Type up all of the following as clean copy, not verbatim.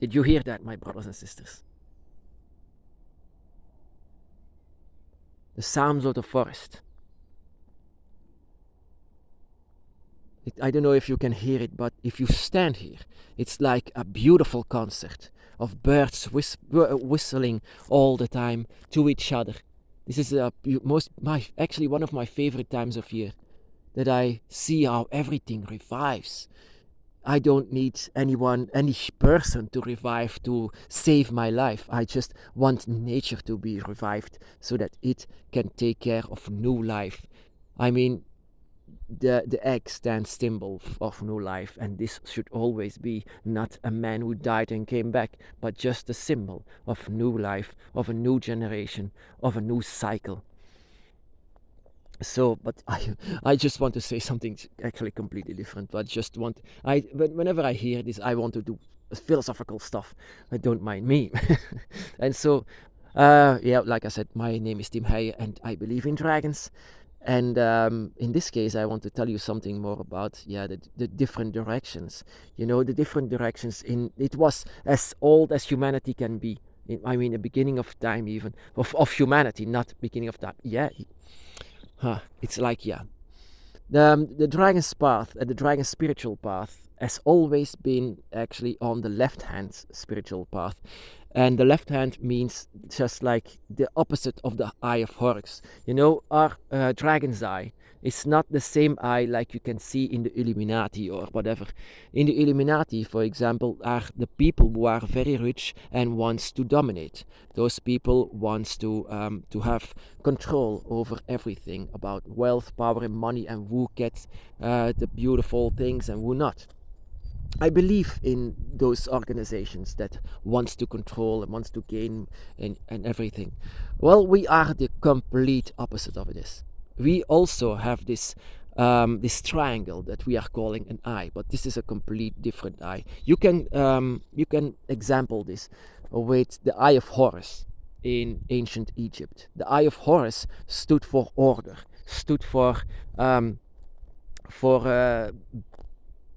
Did you hear that, my brothers and sisters? The sounds of the forest. I don't know if you can hear it, but if you stand here, it's like a beautiful concert of birds whistling all the time to each other. This is actually one of my favorite times of year, that I see how everything revives. I don't need any person to revive to save my life. I just want nature to be revived so that it can take care of new life. I mean, the egg stands symbol of new life, and this should always be not a man who died and came back, but just a symbol of new life, of a new generation, of a new cycle. So, but I just want to say something actually completely different. But whenever I hear this, I want to do philosophical stuff. Don't mind me. And so, yeah, like I said, my name is Tim Heijen, and I believe in dragons. And in this case, I want to tell you something more about the different directions. The different directions it was as old as humanity can be. I mean, the beginning of time, even of humanity, not beginning of time. Yeah. It's like, the dragon's path, the dragon's spiritual path, has always been actually on the left hand spiritual path. And the left hand means just like the opposite of the eye of Horus. Our dragon's eye is not the same eye like you can see in the Illuminati or whatever. In the Illuminati, for example, are the people who are very rich and wants to dominate. Those people wants to have control over everything about wealth, power, and money, and who gets the beautiful things and who not. I believe in those organizations that wants to control and wants to gain and everything. Well, we are the complete opposite of this. We also have this triangle that we are calling an eye, but this is a complete different eye. You can example this with the eye of Horus in ancient Egypt. The eye of Horus stood for order, stood for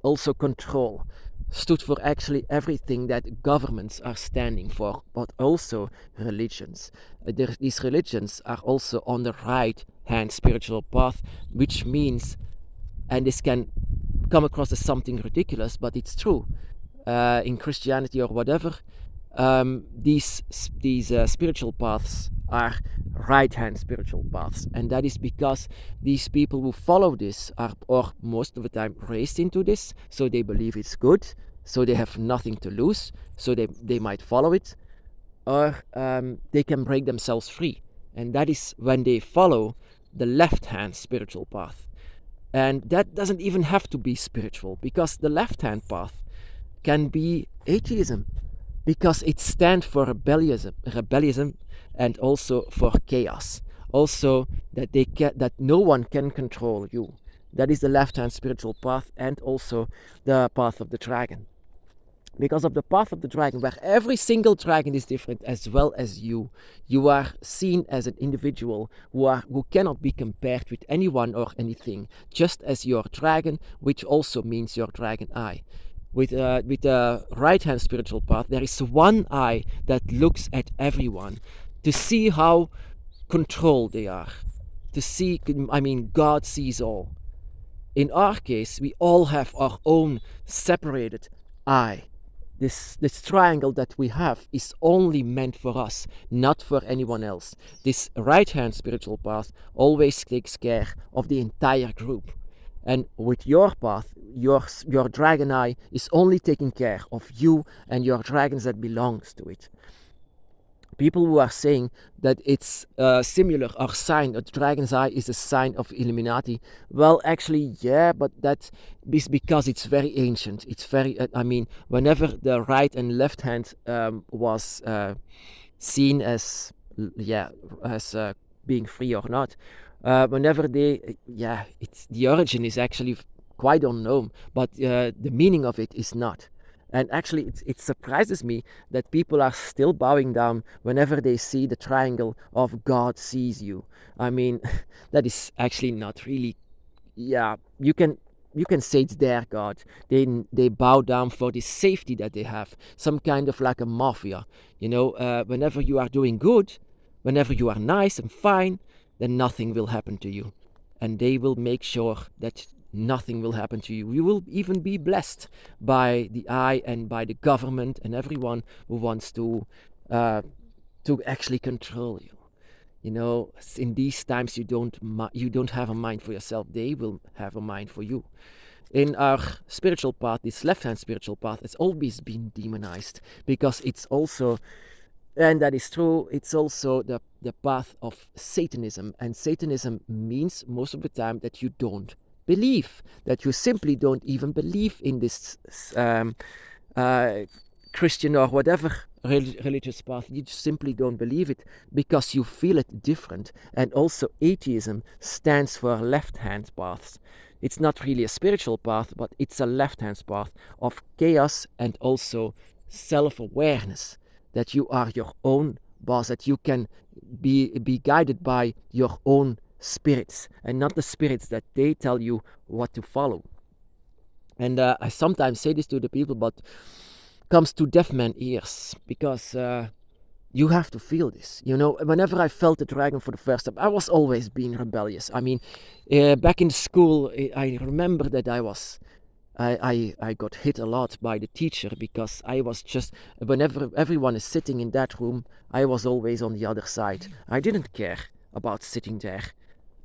also control, stood for actually everything that governments are standing for, but also religions. These religions are also on the right hand spiritual path, which means, and this can come across as something ridiculous, but it's true, in Christianity or whatever, these spiritual paths are right-hand spiritual paths, and that is because these people who follow this are, or most of the time, raised into this, so they believe it's good, so they have nothing to lose, so they might follow it, or they can break themselves free, and that is when they follow the left-hand spiritual path. And that doesn't even have to be spiritual, because the left-hand path can be atheism, because it stands for rebellion, and also for chaos. Also, that no one can control you. That is the left-hand spiritual path, and also the path of the dragon. Because of the path of the dragon, where every single dragon is different, as well as you are seen as an individual who cannot be compared with anyone or anything, just as your dragon, which also means your dragon eye. With the right-hand spiritual path, there is one eye that looks at everyone to see how controlled they are. God sees all. In our case, we all have our own separated eye. This triangle that we have is only meant for us, not for anyone else. This right-hand spiritual path always takes care of the entire group. And with your path, your dragon eye is only taking care of you and your dragons that belongs to it. People who are saying that it's similar or sign, a dragon's eye is a sign of Illuminati. Well, actually, yeah, but that is because it's very ancient. It's very, whenever the right and left hand was seen as being free or not, whenever the origin is actually quite unknown, but the meaning of it is not. And actually, it surprises me that people are still bowing down whenever they see the triangle of God sees you. I mean, that is actually not really, you can you can say it's their god. They bow down for the safety that they have, some kind of like a mafia. Whenever you are doing good, whenever you are nice and fine, then nothing will happen to you, and they will make sure that nothing will happen to you. You will even be blessed by the eye and by the government and everyone who wants to actually control you. In these times you don't have a mind for yourself. They will have a mind for you. In our spiritual path, this left-hand spiritual path has always been demonized, because it's also, and that is true, it's also the path of Satanism. And Satanism means most of the time that you don't believe, that you simply don't even believe in this Christian or whatever religious path. You simply don't believe it because you feel it different. And also atheism stands for left-hand paths. It's not really a spiritual path, but it's a left-hand path of chaos and also self-awareness, that you are your own boss, that you can be guided by your own spirits and not the spirits that they tell you what to follow. And I sometimes say this to the people, but comes to deaf man ears, because you have to feel this. Whenever I felt the dragon for the first time, I was always being rebellious. I mean, back in school, I remember that I got hit a lot by the teacher, because I was just, whenever everyone is sitting in that room, I was always on the other side. I didn't care about sitting there.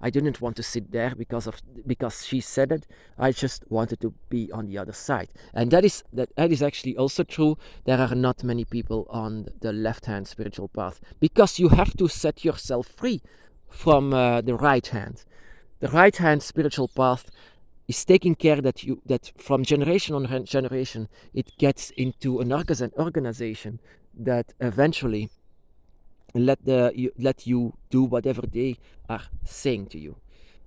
I didn't want to sit there because she said it. I just wanted to be on the other side. And that is actually also true. There are not many people on the left-hand spiritual path, because you have to set yourself free from the right hand. The right-hand spiritual path is taking care that from generation on generation it gets into an organization that eventually let you do whatever they are saying to you.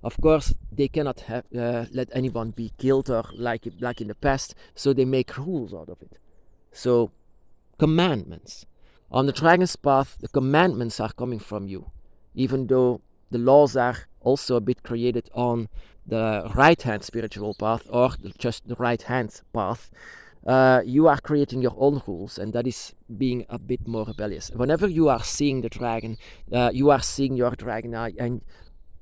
Of course, they cannot let anyone be killed or like in the past, so they make rules out of it. So, commandments. On the dragon's path, the commandments are coming from you, even though the laws are also a bit created on the right-hand spiritual path, or just the right-hand path. You are creating your own rules, and that is being a bit more rebellious. Whenever you are seeing the dragon, you are seeing your dragon eye, and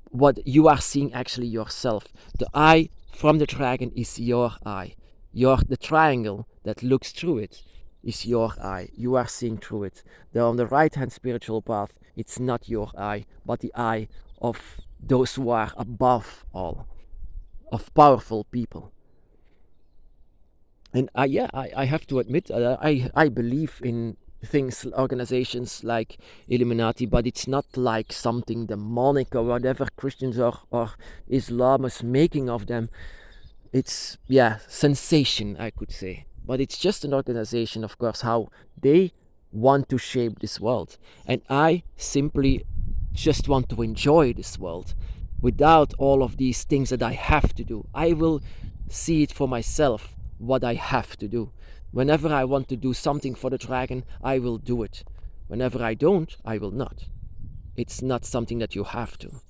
what you are seeing actually yourself. The eye from the dragon is your eye. The triangle that looks through it is your eye. You are seeing through it. On the right-hand spiritual path, it's not your eye, but the eye of those who are above all, of powerful people. And I have to admit, I believe in things, organizations like Illuminati, but it's not like something demonic or whatever Christians or Islam is making of them. It's, sensation, I could say. But it's just an organization, of course, how they want to shape this world. And I simply just want to enjoy this world without all of these things that I have to do. I will see it for myself, what I have to do. Whenever I want to do something for the dragon, I will do it. Whenever I don't, I will not. It's not something that you have to.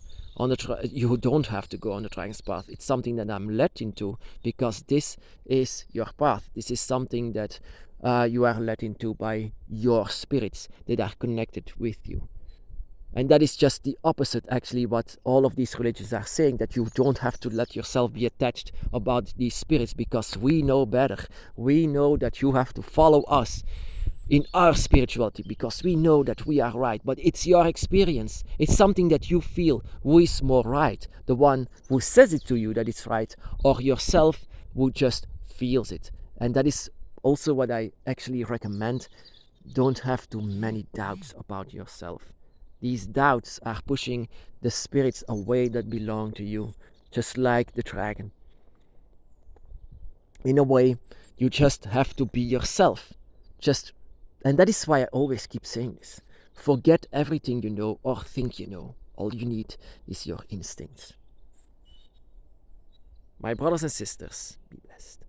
You don't have to go on the dragon's path. It's something that I'm led into, because this is your path. This is something that you are led into by your spirits that are connected with you. And that is just the opposite, actually, what all of these religions are saying, that you don't have to let yourself be attached about these spirits, because we know better. We know that you have to follow us in our spirituality, because we know that we are right. But it's your experience. It's something that you feel. Who is more right? The one who says it to you that it's right, or yourself who just feels it? And that is also what I actually recommend. Don't have too many doubts about yourself. These doubts are pushing the spirits away that belong to you, just like the dragon. In a way, you just have to be yourself. And that is why I always keep saying this. Forget everything you know or think you know. All you need is your instincts. My brothers and sisters, be blessed.